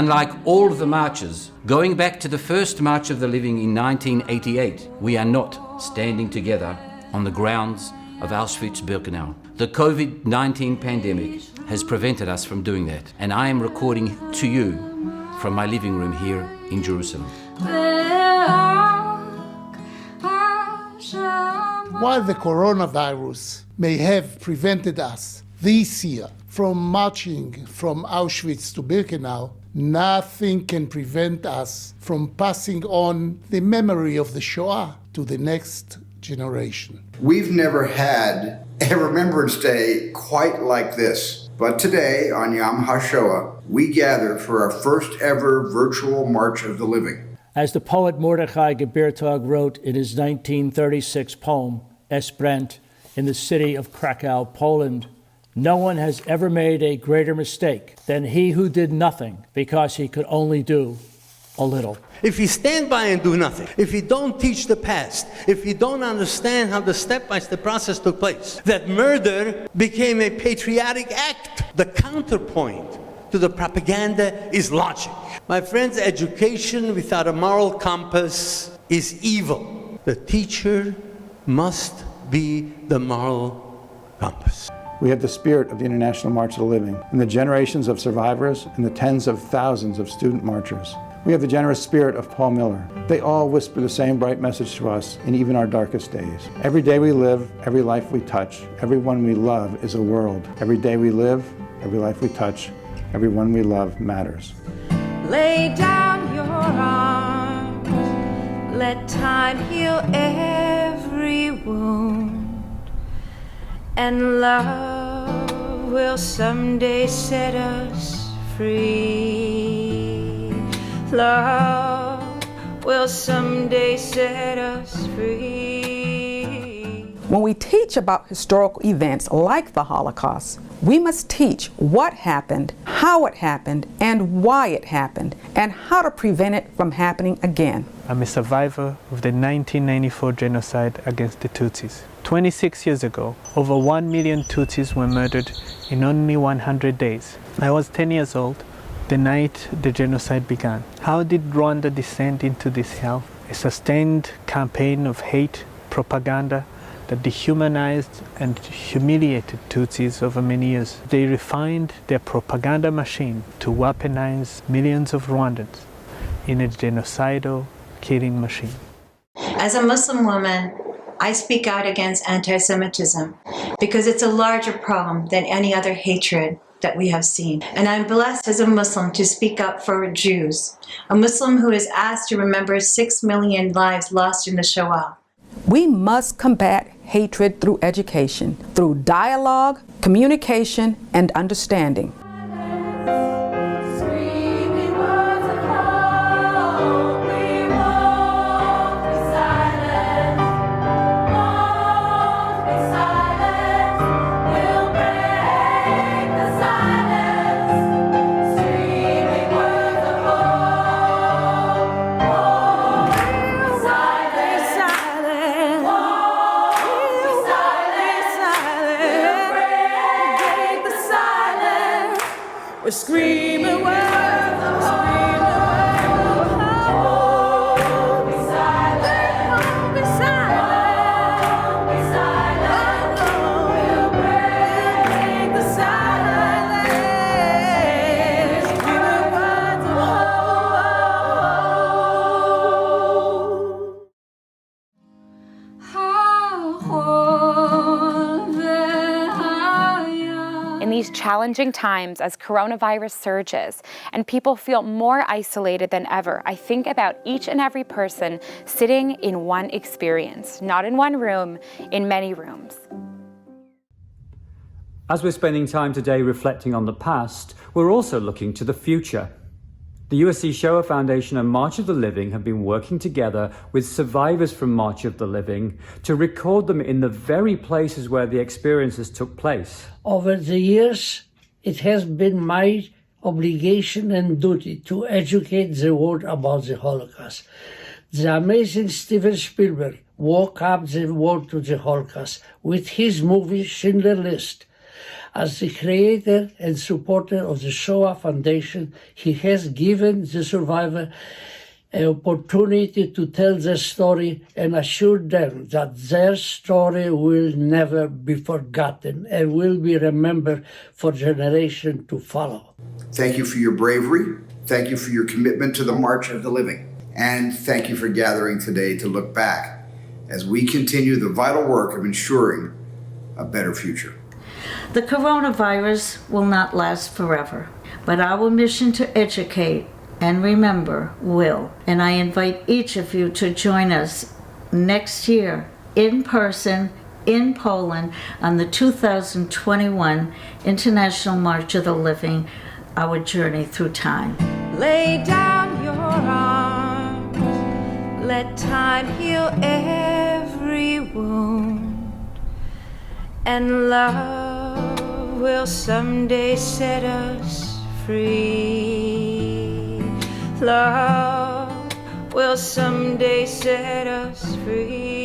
unlike all of the marches, going back to the first March of the Living in 1988, we are not standing together on the grounds of Auschwitz-Birkenau. The COVID-19 pandemic has prevented us from doing that, and I am recording to you from my living room here in Jerusalem. While the coronavirus may have prevented us this year from marching from Auschwitz to Birkenau, nothing can prevent us from passing on the memory of the Shoah to the next generation. We've never had a Remembrance Day quite like this, but today on Yom HaShoah, we gather for our first ever virtual March of the Living. As the poet Mordechai Gebirtag wrote in his 1936 poem, Es brennt, in the city of Krakow, Poland, no one has ever made a greater mistake than he who did nothing because he could only do a little. If you stand by and do nothing, if you don't teach the past, if you don't understand how the step-by-step process took place, that murder became a patriotic act. The counterpoint to the propaganda is logic. My friends, education without a moral compass is evil. The teacher must be the moral compass. We have the spirit of the International March of the Living, and the generations of survivors and the tens of thousands of student marchers. We have the generous spirit of Paul Miller. They all whisper the same bright message to us in even our darkest days. Every day we live, every life we touch, everyone we love is a world. Every day we live, every life we touch, everyone we love matters. Lay down your arms, let time heal every wound, and love will someday set us free. Love will someday set us free. When we teach about historical events like the Holocaust, we must teach what happened, how it happened, and why it happened, and how to prevent it from happening again. I'm a survivor of the 1994 genocide against the Tutsis. 26 years ago, over 1 million Tutsis were murdered in only 100 days. I was 10 years old the night the genocide began. How did Rwanda descend into this hell? A sustained campaign of hate, propaganda, that dehumanized and humiliated Tutsis over many years. They refined their propaganda machine to weaponize millions of Rwandans in a genocidal killing machine. As a Muslim woman, I speak out against anti-Semitism because it's a larger problem than any other hatred that we have seen. And I'm blessed as a Muslim to speak up for Jews, a Muslim who is asked to remember 6 million lives lost in the Shoah. We must combat hatred through education, through dialogue, communication, and understanding. We're screaming words. In these challenging times, as coronavirus surges and people feel more isolated than ever, I think about each and every person sitting in one experience, not in one room, in many rooms. As we're spending time today reflecting on the past, we're also looking to the future. The USC Shoah Foundation and March of the Living have been working together with survivors from March of the Living to record them in the very places where the experiences took place. Over the years, it has been my obligation and duty to educate the world about the Holocaust. The amazing Steven Spielberg woke up the world to the Holocaust with his movie Schindler's List. As the creator and supporter of the Shoah Foundation, he has given the survivor an opportunity to tell their story and assure them that their story will never be forgotten and will be remembered for generations to follow. Thank you for your bravery. Thank you for your commitment to the March of the Living. And thank you for gathering today to look back as we continue the vital work of ensuring a better future. The coronavirus will not last forever, but our mission to educate and remember will. And I invite each of you to join us next year in person in Poland on the 2021 International March of the Living, our journey through time. Lay down your arms, let time heal every wound, and love will someday set us free. Love will someday set us free.